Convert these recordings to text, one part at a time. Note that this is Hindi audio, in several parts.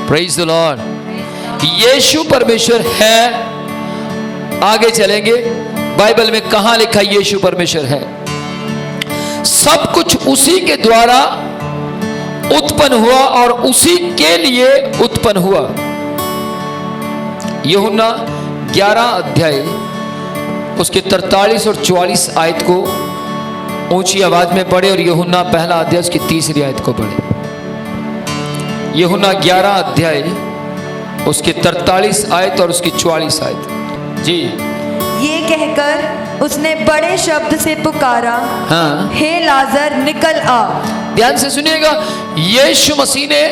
Praise the Lord. यीशु परमेश्वर है। आगे चलेंगे, बाइबल में कहां लिखा यीशु परमेश्वर है? सब कुछ उसी के द्वारा उत्पन्न हुआ और उसी के लिए उत्पन्न हुआ। यूहन्ना 11 अध्याय उसके 43 और 44 आयत को ऊंची आवाज में पढ़े और यूहन्ना पहला अध्याय उसकी 3 आयत को पढ़े। यूहन्ना 11 अध्याय उसके 43 आयत और उसकी 44 आयत। जी। ये कहकर उसने बड़े शब्द से पुकारा, हाँ, हे लाजर निकल आ। ध्यान से सुनिएगा, यीशु मसीह ने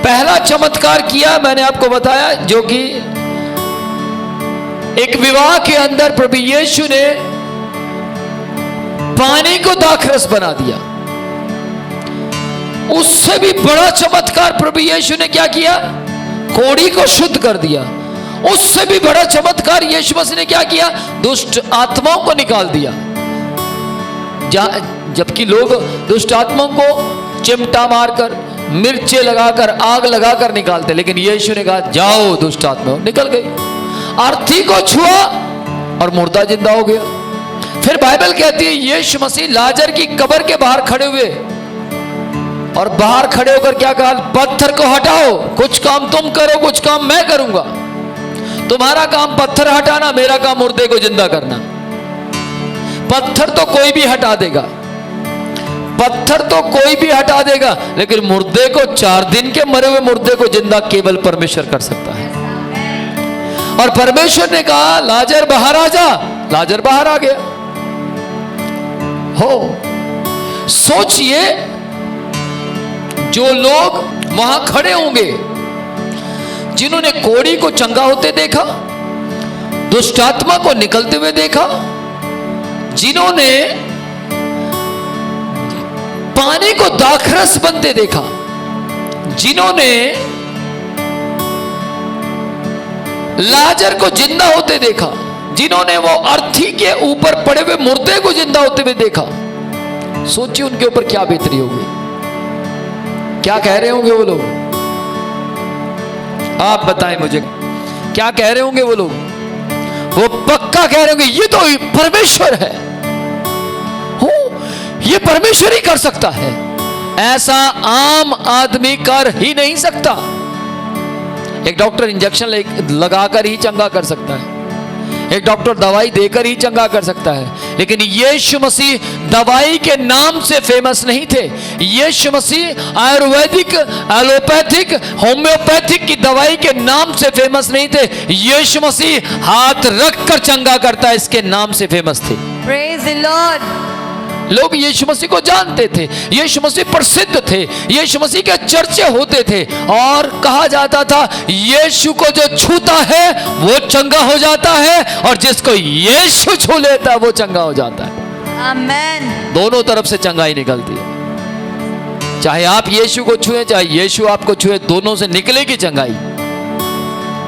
पहला चमत्कार किया, मैंने आपको बताया, जो कि एक विवाह के अंदर प्रभु यीशु ने पानी को दाखरस बना दिया। उससे भी बड़ा चमत्कार प्रभु यीशु ने क्या किया? कोढ़ी को शुद्ध कर दिया। उससे भी बड़ा चमत्कार यीशु मसीह ने क्या किया? दुष्ट आत्माओं को निकाल दिया। जबकि लोग दुष्ट आत्माओं को चिमटा मारकर, मिर्चे लगाकर, आग लगाकर निकालते, लेकिन यीशु ने कहा जाओ दुष्ट आत्माओं, निकल गई। अर्थी को छुआ और मुर्दा जिंदा हो गया। फिर बाइबल कहती है यीशु मसीह लाजर की कब्र के बाहर खड़े हुए और बाहर खड़े होकर क्या कहा? पत्थर को हटाओ, कुछ काम तुम करो, कुछ काम मैं करूंगा। तुम्हारा काम पत्थर हटाना, मेरा काम मुर्दे को जिंदा करना। पत्थर तो कोई भी हटा देगा, पत्थर तो कोई भी हटा देगा, लेकिन मुर्दे को, 4 दिन के मरे हुए मुर्दे को जिंदा केवल परमेश्वर कर सकता है। और परमेश्वर ने कहा लाजर बाहर आ जा। लाजर बाहर आ गया। हो, सोचिए जो लोग वहां खड़े होंगे, जिन्होंने कोढ़ी को चंगा होते देखा, दुष्ट आत्मा को निकलते हुए देखा, जिन्होंने पानी को दाखरस बनते देखा, जिन्होंने लाजर को जिंदा होते देखा, जिन्होंने वो अर्थी के ऊपर पड़े हुए मुर्दे को जिंदा होते हुए देखा, सोचिए उनके ऊपर क्या बेहतरी होगी। क्या कह रहे होंगे वो लोग? आप बताएं मुझे, क्या कह रहे होंगे वो लोग? वो पक्का कह रहे होंगे ये तो परमेश्वर है, हो, ये परमेश्वर ही कर सकता है, ऐसा आम आदमी कर ही नहीं सकता। एक डॉक्टर इंजेक्शन लगाकर ही चंगा कर सकता है, एक डॉक्टर दवाई देकर ही चंगा कर सकता है, लेकिन यीशु मसीह दवाई के नाम से फेमस नहीं थे। यीशु मसीह आयुर्वेदिक, एलोपैथिक, होम्योपैथिक की दवाई के नाम से फेमस नहीं थे। यीशु मसीह हाथ रखकर चंगा करता है, इसके नाम से फेमस थे। Praise the Lord. लोग यीशु मसीह को जानते थे, यीशु मसीह प्रसिद्ध थे, यीशु मसीह के चर्चे होते थे और कहा जाता था यीशु को जो छूता है वो चंगा हो जाता है और जिसको यीशु छू लेता है वो चंगा हो जाता है। आमेन। दोनों तरफ से चंगाई निकलती है। चाहे आप यीशु को छुए, चाहे यीशु आपको छुए, दोनों से निकलेगी चंगाई।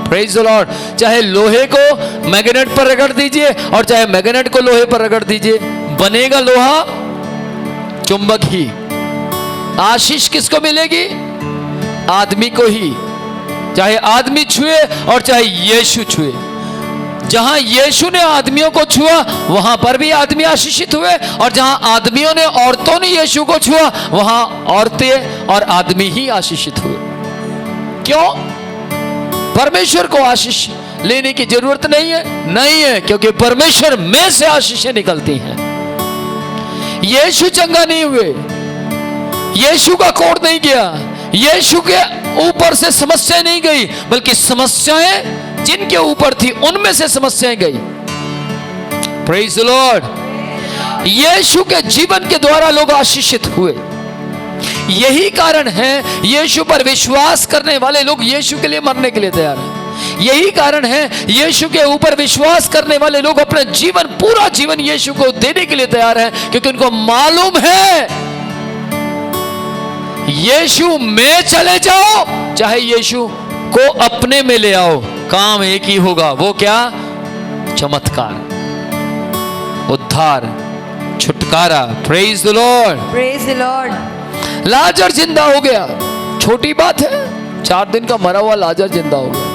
Praise the Lord. चाहे लोहे को मैग्नेट पर रगड़ दीजिए और चाहे मैग्नेट को लोहे पर रगड़ दीजिए, बनेगा लोहा चुंबक ही। आशीष किसको मिलेगी? आदमी को ही, चाहे आदमी छुए और चाहे यीशु छुए। जहां यीशु ने आदमियों को छुआ वहां पर भी आदमी आशीषित हुए, और जहां आदमियों ने, औरतों ने यीशु को छुआ वहां औरतें और आदमी ही आशीषित हुए। क्यों? परमेश्वर को आशीष लेने की जरूरत नहीं है, नहीं है, क्योंकि परमेश्वर में से आशीषें निकलती हैं। यीशु चंगा नहीं हुए, यीशु का कोढ़ नहीं गया, यीशु के ऊपर से समस्या नहीं गई, बल्कि समस्याएं जिनके ऊपर थी उनमें से समस्याएं गई। Praise the Lord. यीशु के जीवन के द्वारा लोग आशीषित हुए। यही कारण है यीशु पर विश्वास करने वाले लोग यीशु के लिए मरने के लिए तैयार हैं। यही कारण है यीशु के ऊपर विश्वास करने वाले लोग अपना जीवन, पूरा जीवन यीशु को देने के लिए तैयार हैं, क्योंकि उनको मालूम है यीशु में चले जाओ, चाहे यीशु को अपने में ले आओ, काम एक ही होगा। वो क्या? चमत्कार, उद्धार, छुटकारा। Praise the Lord. Praise the Lord. लाजर जिंदा हो गया, छोटी बात है, 4 दिन का मरा हुआ लाजर जिंदा हो गया।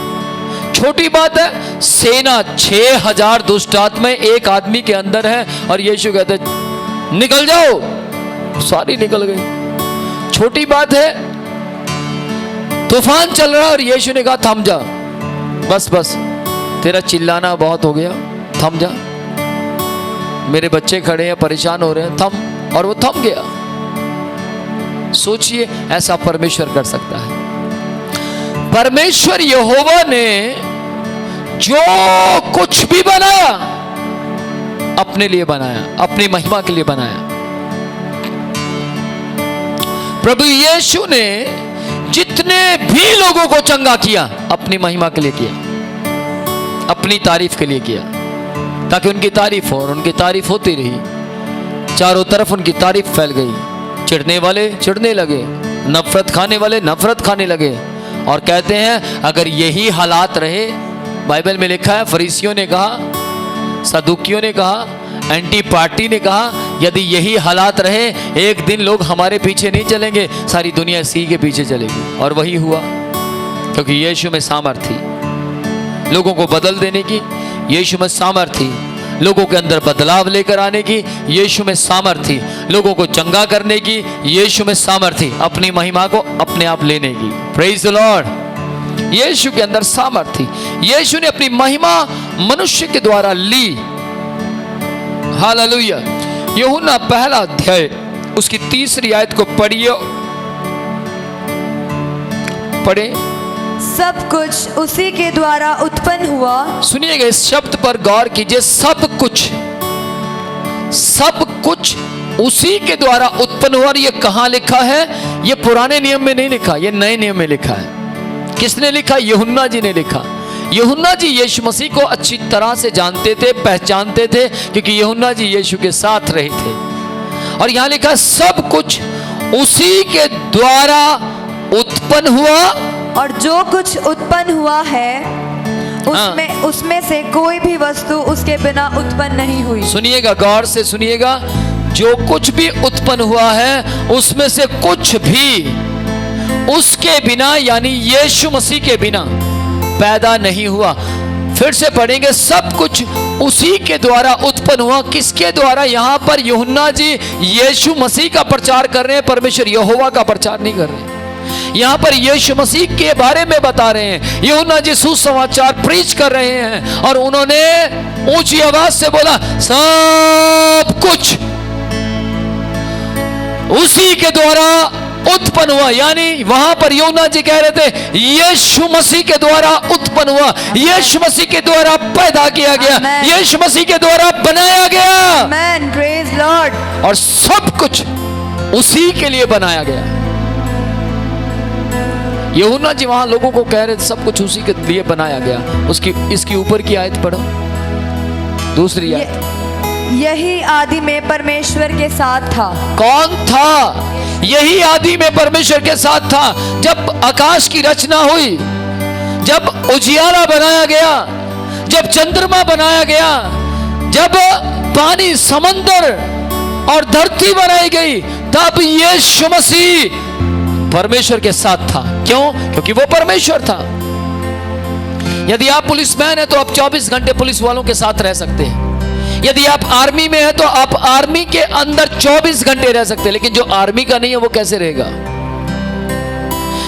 छोटी बात है, सेना 6000 दुष्ट आत्माएं एक आदमी के अंदर है और यीशु कहते निकल जाओ, सारी निकल गई। छोटी बात है, तूफान चल रहा है और यीशु ने कहा थम जा, बस बस तेरा चिल्लाना बहुत हो गया, थम जा, मेरे बच्चे खड़े हैं परेशान हो रहे हैं, थम, और वो थम गया। सोचिए, ऐसा परमेश्वर कर सकता है। परमेश्वर यहोवा ने जो कुछ भी बनाया अपने लिए बनाया, अपनी महिमा के लिए बनाया। प्रभु यीशु ने जितने भी लोगों को चंगा किया अपनी महिमा के लिए किया, अपनी तारीफ के लिए किया, ताकि उनकी तारीफ हो, और उनकी तारीफ होती रही। चारों तरफ उनकी तारीफ फैल गई। चिढ़ने वाले चिढ़ने लगे, नफरत खाने वाले नफरत खाने लगे, और कहते हैं अगर यही हालात रहे, बाइबल में लिखा है फरीसियों ने कहा, सदुकियों ने कहा, एंटी पार्टी ने कहा, यदि यही हालात रहे एक दिन लोग हमारे पीछे नहीं चलेंगे, सारी दुनिया इसी के पीछे चलेगी। और वही हुआ, क्योंकि यीशु में सामर्थ्य थी लोगों को बदल देने की, यीशु में सामर्थ्य थी लोगों के अंदर बदलाव लेकर आने की, यीशु में सामर्थ्य थी लोगों को चंगा करने की, यीशु में सामर्थ्य थी अपनी महिमा को अपने आप लेने की। Praise the Lord. यीशु के अंदर सामर्थ्य थी। यीशु ने अपनी महिमा मनुष्य के द्वारा ली। हालेलुया। यूहन्ना पहला अध्याय उसकी 3री आयत को पढ़िए, पढ़े। सब कुछ उसी के द्वारा उत्पन्न हुआ। सुनिएगा, इस शब्द पर गौर कीजिए, सब कुछ, सब कुछ उसी के द्वारा उत्पन्न हुआ। और ये कहां लिखा है? ये पुराने नियम में नहीं लिखा, ये नए नियम में लिखा है। किसने लिखा? यूहन्ना जी ने लिखा। यूहन्ना जी यीशु मसीह को अच्छी तरह से जानते थे, पहचानते थे, क्योंकि यूहन्ना जी यीशु के साथ रहे थे। और यहां लिखा सब कुछ उसी के द्वारा उत्पन्न हुआ, और जो कुछ उत्पन्न हुआ है उसमें से कोई भी वस्तु उसके बिना उत्पन्न नहीं हुई। सुनिएगा, गौर से सुनिएगा, जो कुछ भी उत्पन्न हुआ है उसमें से कुछ भी उसके बिना, यानी यीशु मसीह के बिना पैदा नहीं हुआ। फिर से पढ़ेंगे, सब कुछ उसी के द्वारा उत्पन्न हुआ। किसके द्वारा? यहां पर यूहन्ना जी यीशु मसीह का प्रचार कर रहे हैं, परमेश्वर यहोवा का प्रचार नहीं कर रहे। यहां पर यीशु मसीह के बारे में बता रहे हैं। यूहन्ना जी सुसमाचार प्रीच कर रहे हैं और उन्होंने ऊंची आवाज से बोला, सब कुछ उसी के द्वारा उत्पन्न हुआ। यानी वहां पर यूहन्ना जी कह रहे थे यीशु मसीह के द्वारा उत्पन्न हुआ, यीशु मसीह के द्वारा पैदा किया गया, यीशु मसीह के द्वारा बनाया गया। आमेन, प्रेज लॉर्ड। और सब कुछ उसी के लिए बनाया गया। यूहन्ना जी वहां लोगों को कह रहे थे सब कुछ उसी के लिए बनाया गया। उसकी इसकी ऊपर की आयत पढ़ो, 2री आयत। यही आदि में परमेश्वर के साथ था। कौन था? यही आदि में परमेश्वर के साथ था। जब आकाश की रचना हुई, जब उजियारा बनाया गया, जब चंद्रमा बनाया गया, जब पानी, समंदर और धरती बनाई गई, तब यीशु मसीह परमेश्वर के साथ था। क्यों? क्योंकि वो परमेश्वर था। यदि आप पुलिसमैन हैं तो आप 24 घंटे पुलिस वालों के साथ रह सकते हैं। यदि आप आर्मी में हैं तो आप आर्मी के अंदर 24 घंटे रह सकते हैं। लेकिन जो आर्मी का नहीं है वो कैसे रहेगा?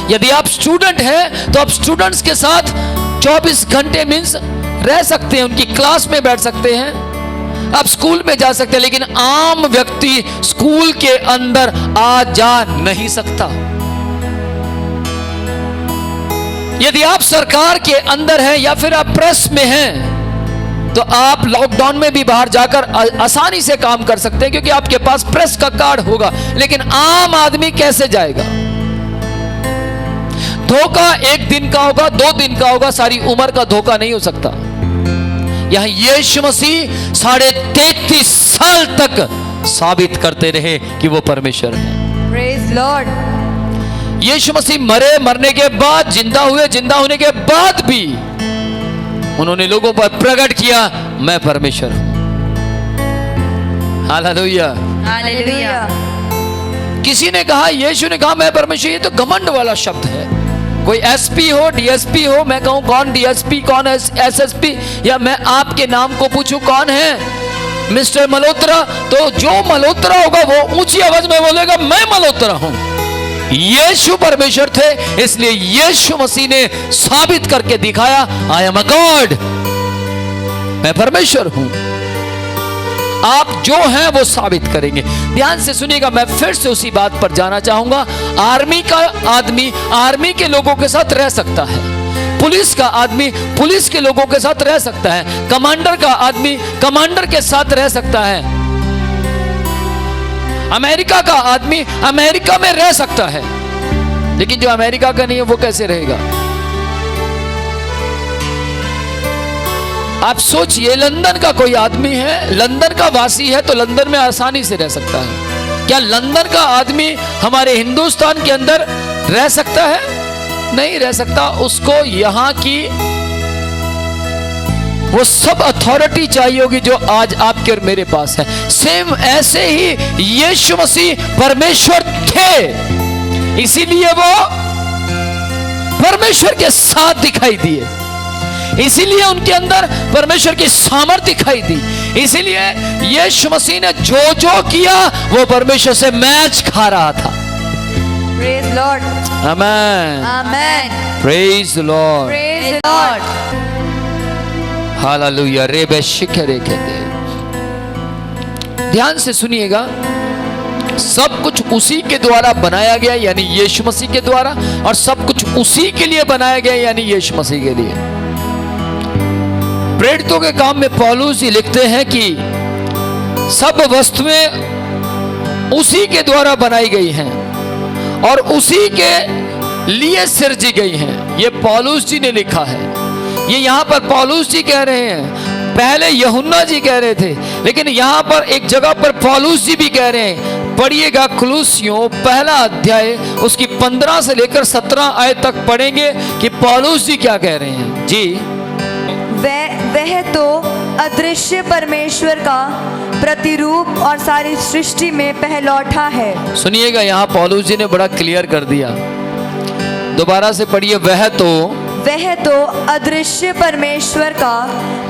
यदि आप स्टूडेंट हैं तो आप स्टूडेंट्स के साथ 24 घंटे मीन्स रह सकते हैं, उनकी क्लास में बैठ सकते हैं, आप स्कूल में जा सकते हैं। लेकिन आम व्यक्ति स्कूल के अंदर आ जा नहीं सकता। यदि आप सरकार के अंदर हैं या फिर आप प्रेस में हैं तो आप लॉकडाउन में भी बाहर जाकर आसानी से काम कर सकते हैं, क्योंकि आपके पास प्रेस का कार्ड होगा। लेकिन आम आदमी कैसे जाएगा? धोखा 1 दिन का होगा, 2 दिन का होगा, सारी उम्र का धोखा नहीं हो सकता। यहां यीशु मसीह 33.5 साल तक साबित करते रहे कि वो परमेश्वर है। Praise Lord. यीशु मसीह मरे, मरने के बाद जिंदा हुए, जिंदा होने के बाद भी उन्होंने लोगों पर प्रकट किया, मैं परमेश्वर हूं। Hallelujah, hallelujah. किसी ने कहा, यीशु ने कहा मैं परमेश्वर, ये तो घमंड वाला शब्द है। कोई एसपी हो, डीएसपी हो, मैं कहूं कौन डीएसपी, कौन एसएसपी, या मैं आपके नाम को पूछूं कौन है मिस्टर मल्होत्रा, तो जो मल्होत्रा होगा वो ऊंची आवाज में बोलेगा मैं मल्होत्रा हूं। यीशु परमेश्वर थे, इसलिए यीशु मसीह ने साबित करके दिखाया, आई एम अ गॉड, मैं परमेश्वर हूं। आप जो हैं वो साबित करेंगे। ध्यान से सुनिएगा, मैं फिर से उसी बात पर जाना चाहूंगा। आर्मी का आदमी आर्मी के लोगों के साथ रह सकता है, पुलिस का आदमी पुलिस के लोगों के साथ रह सकता है, कमांडर का आदमी कमांडर के साथ रह सकता है, अमेरिका का आदमी अमेरिका में रह सकता है, लेकिन जो अमेरिका का नहीं है वो कैसे रहेगा? आप सोचिए, लंदन का कोई आदमी है, लंदन का वासी है, तो लंदन में आसानी से रह सकता है। क्या लंदन का आदमी हमारे हिंदुस्तान के अंदर रह सकता है? नहीं रह सकता। उसको यहां की वो सब अथॉरिटी चाहिए होगी जो आज आपके और मेरे पास है। सेम ऐसे ही यीशु मसीह परमेश्वर थे, इसीलिए वो परमेश्वर के साथ दिखाई दिए, इसीलिए उनके अंदर परमेश्वर की सामर्थ दिखाई दी, इसीलिए यीशु मसीह ने जो जो किया वो परमेश्वर से मैच खा रहा था। Praise Lord. Amen, Amen. Praise Lord, Praise Lord. Hallelujah. रेबे शिखरे कहते। ध्यान से सुनिएगा, सब कुछ उसी के द्वारा बनाया गया यानी यीशु मसीह के द्वारा, और सब कुछ उसी के लिए बनाया गया यानी यीशु मसीह के लिए। प्रेरितों के काम में पौलुस जी लिखते हैं कि सब वस्तुएं उसी के द्वारा बनाई गई हैं और उसी के लिए सिरजी गई हैं। ये पौलुस जी ने लिखा है। ये यहाँ पर पौलुस जी कह रहे हैं, पहले यूहन्ना जी कह रहे थे, लेकिन यहाँ पर एक जगह पर पौलुस जी भी कह रहे हैं। पढ़िएगा कुलुस्सियों पहला अध्याय, उसकी 15 से लेकर 17 आयत तक पढ़ेंगे कि पौलुस जी क्या कह रहे हैं। जी, वह तो अदृश्य परमेश्वर का प्रतिरूप और सारी सृष्टि में पहलौठा है। सुनिएगा, यहाँ पौलुस जी ने बड़ा क्लियर कर दिया। दोबारा से पढ़िए, वह तो अदृश्य परमेश्वर का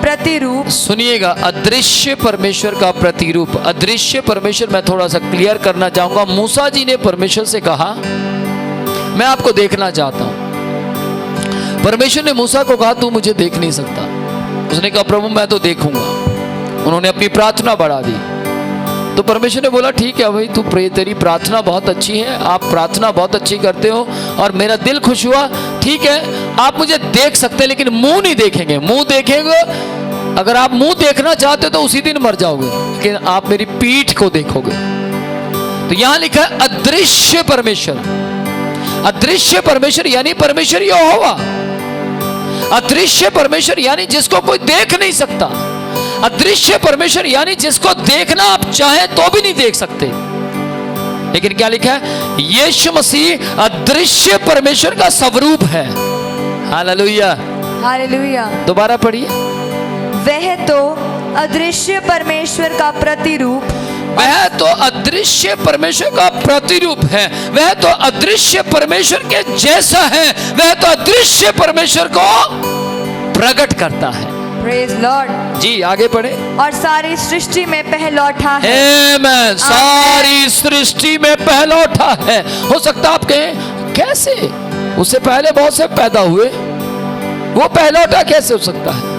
प्रतिरूप। सुनिएगा, अदृश्य परमेश्वर का प्रतिरूप। अदृश्य परमेश्वर मैं थोड़ा सा क्लियर करना चाहूंगा। मूसा जी ने परमेश्वर से कहा, मैं आपको देखना चाहता हूं। परमेश्वर ने मूसा को कहा, तू मुझे देख नहीं सकता। उसने कहा, प्रभु मैं तो देखूंगा। उन्होंने अपनी प्रार्थना बढ़ा दी, तो परमेश्वर ने बोला, ठीक है भाई, तू तेरी प्रार्थना बहुत अच्छी है, आप प्रार्थना बहुत अच्छी करते हो और मेरा दिल खुश हुआ। ठीक है, आप मुझे देख सकते हैं, लेकिन मुंह नहीं देखेंगे। मुंह देखेंगे, अगर आप मुंह देखना चाहते तो उसी दिन मर जाओगे, लेकिन आप मेरी पीठ को देखोगे। तो यहां लिखा है अदृश्य परमेश्वर। अदृश्य परमेश्वर यानी परमेश्वर यहोवा। अदृश्य परमेश्वर यानी जिसको कोई देख नहीं सकता। अदृश्य परमेश्वर यानी जिसको देखना आप चाहें तो भी नहीं देख सकते। लेकिन क्या लिखा है, यीशु मसीह अदृश्य परमेश्वर का स्वरूप है। Hallelujah, hallelujah. दोबारा पढ़िए, वह तो अदृश्य परमेश्वर का प्रतिरूप। वह तो अदृश्य परमेश्वर का प्रतिरूप है। वह तो अदृश्य परमेश्वर के जैसा है। वह तो अदृश्य परमेश्वर को प्रकट करता है। Praise Lord. जी, आगे पढ़े। और सारी सृष्टि में पहलौठा है। आमेन। सारी सृष्टि में पहलौठा है। हो सकता आप कहें, कैसे? उससे पहले बहुत से पैदा हुए, वो पहलौठा कैसे हो सकता है?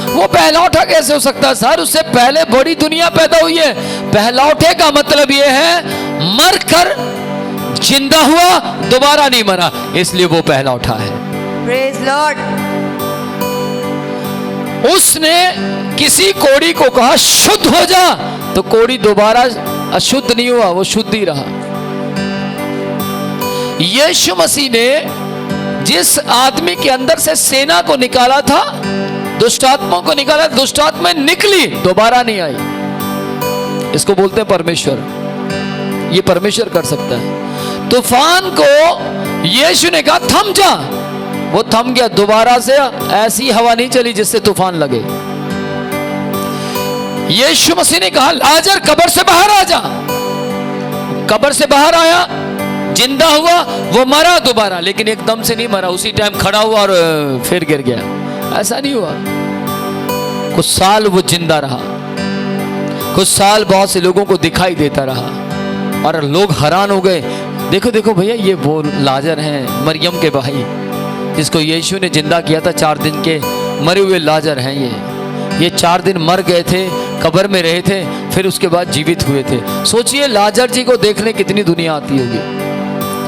वो पहलौठा कैसे हो सकता है? सर, उससे पहले बड़ी दुनिया पैदा हुई है। पहलौठे का मतलब यह है मरकर जिंदा हुआ, दोबारा नहीं मरा, इसलिए वो पहलौठा है। Praise Lord. उसने किसी कोड़ी को कहा शुद्ध हो जा, तो कोड़ी दोबारा अशुद्ध नहीं हुआ, वो शुद्ध ही रहा। यीशु मसीह ने जिस आदमी के अंदर से सेना को निकाला था, दुष्ट आत्मा को निकाला, दुष्ट आत्मा निकली, दोबारा नहीं आई। इसको बोलते हैं परमेश्वर। ये परमेश्वर कर सकता है। तूफान को यीशु ने कहा थम जा, वो थम गया, दोबारा से ऐसी हवा नहीं चली जिससे तूफान लगे। यीशु मसीह ने कहा लाजर कब्र से बाहर आ जा, कब्र से बाहर आया, जिंदा हुआ, वो मरा दोबारा, लेकिन एकदम से नहीं मरा, उसी टाइम खड़ा हुआ और फिर गिर गया। ऐसा नहीं हुआ। कुछ साल वो जिंदा रहा, कुछ साल बहुत से लोगों को दिखाई देता रहा और लोग हैरान हो गए। देखो देखो भैया, ये वो लाजर हैं, मरियम के भाई, जिसको यीशु ने जिंदा किया था। 4 दिन के मरे हुए लाजर हैं ये 4 दिन मर गए थे, कब्र में रहे थे, फिर उसके बाद जीवित हुए थे। सोचिए लाजर जी को देखने कितनी दुनिया आती होगी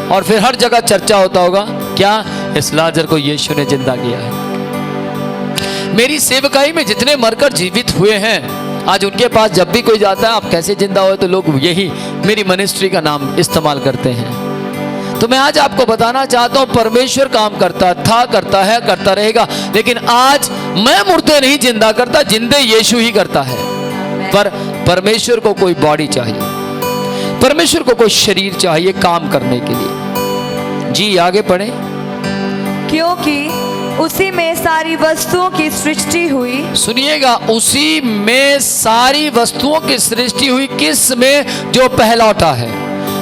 और फिर हर जगह चर्चा होता होगा, क्या इस लाजर को यीशु ने जिंदा किया है। मेरी सेवकाई में जितने मरकर जीवित हुए हैं, आज उनके पास जब भी कोई जाता है, आप कैसे जिंदा हुए, तो लोग यही मेरी मिनिस्ट्री का नाम इस्तेमाल करते हैं। तो मैं आज आपको बताना चाहता हूं, परमेश्वर काम करता था, करता है, करता रहेगा, लेकिन आज मैं मुर्दे नहीं जिंदा करता, जिंदे यीशु ही करता है। पर परमेश्वर को कोई बॉडी चाहिए, परमेश्वर को कोई शरीर चाहिए काम करने के लिए। जी आगे पढ़ें। क्योंकि उसी में सारी वस्तुओं की सृष्टि हुई। सुनिएगा, उसी में सारी वस्तुओं की सृष्टि हुई। किस में? जो पहलौठा है,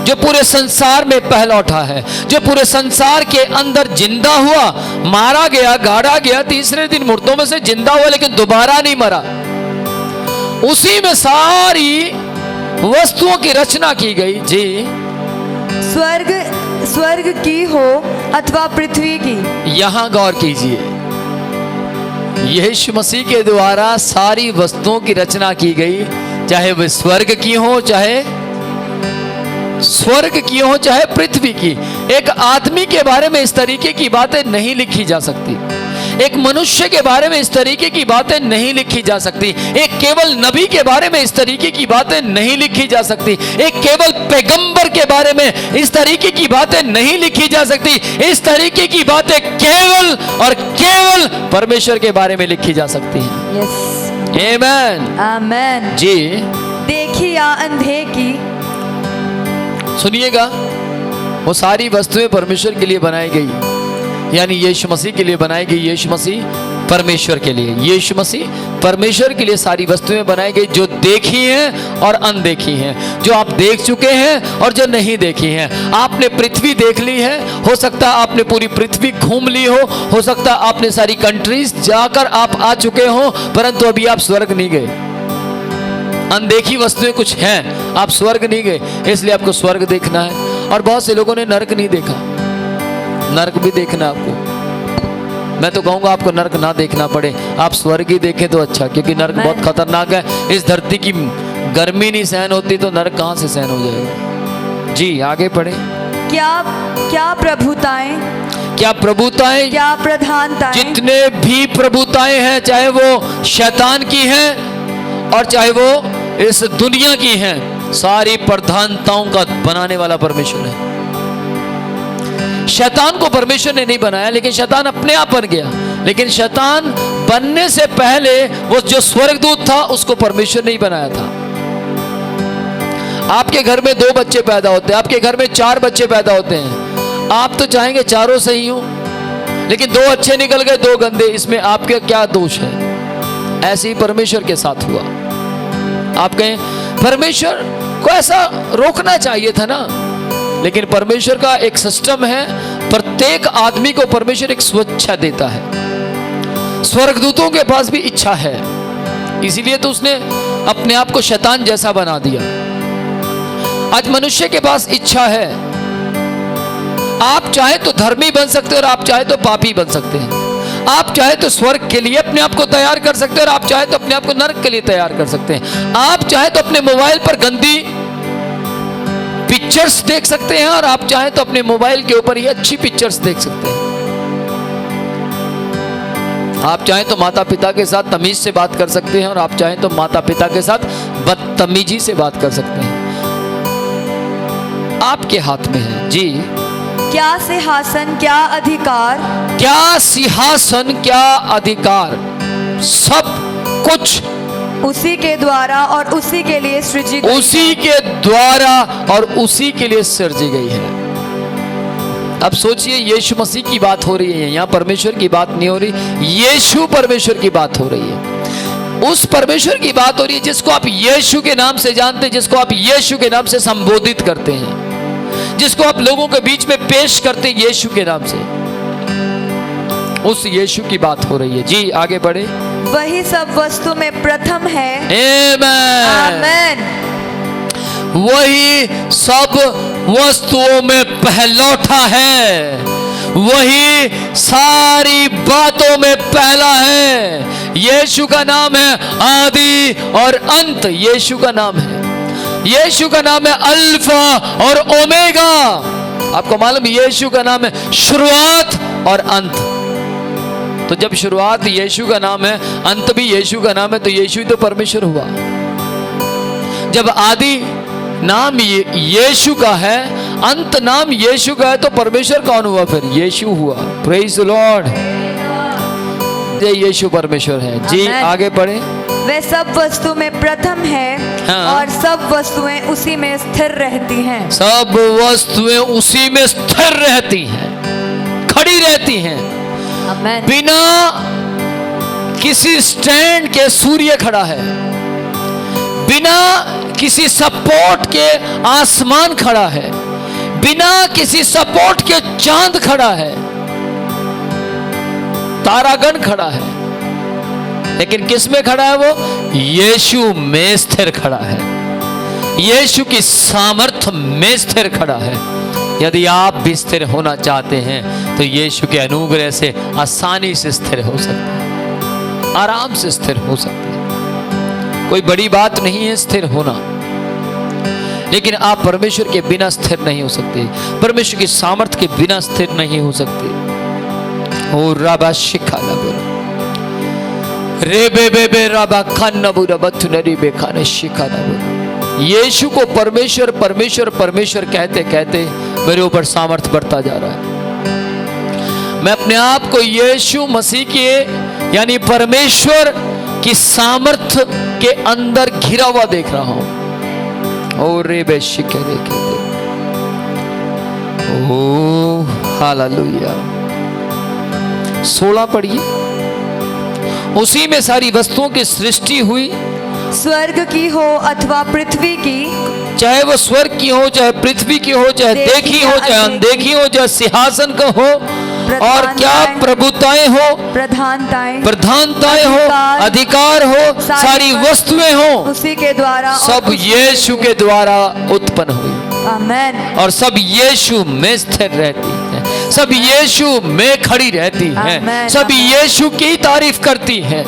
जो पूरे संसार में पहलौठा है, जो पूरे संसार के अंदर जिंदा हुआ, मारा गया, गाड़ा गया, तीसरे दिन मुर्दों में से जिंदा हुआ, लेकिन दोबारा नहीं मरा। उसी में सारी वस्तुओं की रचना की गई। जी, स्वर्ग की हो अथवा पृथ्वी की। यहां गौर कीजिए, यीशु मसीह के द्वारा सारी वस्तुओं की रचना की गई, चाहे वह स्वर्ग की हो, चाहे पृथ्वी की। एक आदमी के बारे में इस तरीके की बातें नहीं लिखी जा सकती, एक मनुष्य के बारे में इस तरीके की बातें नहीं लिखी जा सकती, एक केवल नबी के बारे में इस तरीके की बातें नहीं लिखी जा सकती, एक केवल पैगंबर के बारे में इस तरीके की बातें नहीं लिखी जा सकती। इस तरीके की बातें केवल और केवल परमेश्वर के बारे में लिखी जा सकती हैं। यस, आमेन, आमेन। जी, देखी या अंधे की। सुनिएगा, वो सारी वस्तुएं परमेश्वर के लिए बनाई गई, यानी यीशु मसीह के लिए बनाई गई। यीशु मसीह परमेश्वर के लिए, यीशु मसीह परमेश्वर के लिए सारी वस्तुएं बनाई गई, जो देखी हैं और अनदेखी हैं, जो आप देख चुके हैं और जो नहीं देखी हैं। आपने पृथ्वी देख ली है, हो सकता है आपने पूरी पृथ्वी घूम ली हो सकता है आपने सारी कंट्रीज जाकर आप आ चुके हो, परंतु अभी आप स्वर्ग नहीं गए। अनदेखी वस्तुएं कुछ हैं, आप स्वर्ग नहीं गए, इसलिए आपको स्वर्ग देखना है। और बहुत से लोगों ने नरक नहीं देखा, नरक भी देखना आपको। मैं तो कहूंगा आपको नरक ना देखना पड़े, आप स्वर्ग ही देखें तो अच्छा, क्योंकि नरक बहुत खतरनाक है। इस धरती की गर्मी नहीं सहन होती, तो नरक कहां से सहन हो जाएगा। जी आगे पढ़े। क्या प्रभुताएं, क्या प्रभुताएं, क्या प्रधानताएं, जितने भी प्रभुताएं हैं, चाहे वो शैतान की हैं और चाहे वो इस दुनिया की हैं, सारी प्रधानताओं का बनाने वाला परमेश्वर है। शैतान को परमेश्वर ने नहीं बनाया, लेकिन शैतान अपने आप बन गया। लेकिन शैतान बनने से पहले वो जो स्वर्गदूत था, उसको परमेश्वर ने ही बनाया था। आपके घर में 2 बच्चे पैदा होते हैं, आपके घर में 4 बच्चे पैदा होते हैं, आप तो चाहेंगे चारों सही हो, लेकिन 2 अच्छे निकल गए, 2 गंदे, इसमें आपके क्या दोष है? ऐसे ही परमेश्वर के साथ हुआ। आप कहें परमेश्वर को ऐसा रोकना चाहिए था ना, लेकिन परमेश्वर का एक सिस्टम है, प्रत्येक आदमी को परमेश्वर एक स्वेच्छा देता है। स्वर्गदूतों के पास भी इच्छा है, इसीलिए तो उसने अपने आप को शैतान जैसा बना दिया। आज मनुष्य के पास इच्छा है, आप चाहे तो धर्मी बन सकते हैं और आप चाहे तो पापी बन सकते हैं। आप चाहे तो स्वर्ग के लिए अपने आप को तैयार कर सकते हैं और आप चाहे तो अपने आप को नरक के लिए तैयार कर सकते हैं। आप चाहे तो अपने मोबाइल पर गंदी पिक्चर्स देख सकते हैं और आप चाहे तो अपने मोबाइल के ऊपर ही अच्छी पिक्चर्स देख सकते हैं। आप चाहे तो माता पिता के साथ तमीज से बात कर सकते हैं और आप चाहे तो माता पिता के साथ बदतमीजी से बात कर सकते हैं। आपके हाथ में है। जी, क्या सिंहासन, क्या अधिकार, क्या सिंहासन, क्या अधिकार, सब कुछ उसी के द्वारा और उसी के लिए सृजी गई, उसी के द्वारा और उसी के लिए सृजी गई है। अब सोचिए, यीशु मसीह की बात हो रही है, यहाँ परमेश्वर की बात नहीं हो रही, यीशु परमेश्वर की बात हो रही है। उस परमेश्वर की बात हो रही है जिसको आप यीशु के नाम से जानते हैं, जिसको आप यीशु के नाम से संबोधित करते हैं, जिसको आप लोगों के बीच में पेश करते हैं यीशु के नाम से, उस यीशु की बात हो रही है। जी आगे बढ़े। वही सब वस्तु में प्रथम है। आमेन। आमेन। वही सब वस्तुओं में पहलौठा है, वही सारी बातों में पहला है। यीशु का नाम है आदि और अंत। यीशु का नाम है, यीशु का नाम है अल्फा और ओमेगा। आपको मालूम, यीशु का नाम है शुरुआत और अंत। तो जब शुरुआत यीशु का नाम है, अंत भी यीशु का नाम है, तो यीशु ही तो परमेश्वर हुआ। जब आदि नाम यीशु का है, अंत नाम यीशु का है, तो परमेश्वर कौन हुआ फिर? यीशु हुआ। Praise the Lord. यीशु परमेश्वर है। जी आमेन। आगे बढ़े। वे सब वस्तु में प्रथम है। हाँ। और सब वस्तुएं उसी में स्थिर रहती हैं। सब वस्तुएं उसी में स्थिर रहती हैं, खड़ी रहती हैं। आमेन। बिना किसी स्टैंड के सूर्य खड़ा है, बिना किसी सपोर्ट के आसमान खड़ा है, बिना किसी सपोर्ट के चांद खड़ा है, तारागण खड़ा है, लेकिन किस में खड़ा है वो? यीशु में स्थिर खड़ा है, यीशु की सामर्थ्य में स्थिर खड़ा है। यदि आप भी स्थिर होना चाहते हैं तो यीशु के अनुग्रह से आसानी से स्थिर हो सकते हैं, आराम से स्थिर हो सकते हैं। कोई बड़ी बात नहीं है स्थिर होना, लेकिन आप परमेश्वर के बिना स्थिर नहीं हो सकते, परमेश्वर की सामर्थ्य के बिना स्थिर नहीं हो सकते। ओ राबा शिखा लबुरा रे बे बे बे राबा खान नबुरा बथुनरी बे खान शिखा लबुरा। यीशु को परमेश्वर परमेश्वर परमेश्वर कहते कहते मेरे ऊपर सामर्थ्य बढ़ता जा रहा है। मैं अपने आप को यीशु मसीह के यानी परमेश्वर की सामर्थ्य के अंदर घिरा हुआ देख रहा हूं। ओ रे बेशिके देखे दे। ओ हालेलुया। 16 पढ़िए। उसी में सारी वस्तुओं की सृष्टि हुई, स्वर्ग की हो अथवा पृथ्वी की, चाहे वो स्वर्ग की हो, चाहे पृथ्वी की हो, चाहे देखी हो, चाहे अनदेखी हो, चाहे सिंहासन का हो, और क्या प्रभुताएं हो, प्रधानताएं हो, अधिकार हो, सारी वस्तुएं हो, उसी के द्वारा, सब यीशु के द्वारा उत्पन्न हुई। आमेन। और सब यीशु में स्थिर रहती है, सब यीशु में खड़ी रहती है, सब यीशु की तारीफ करती है।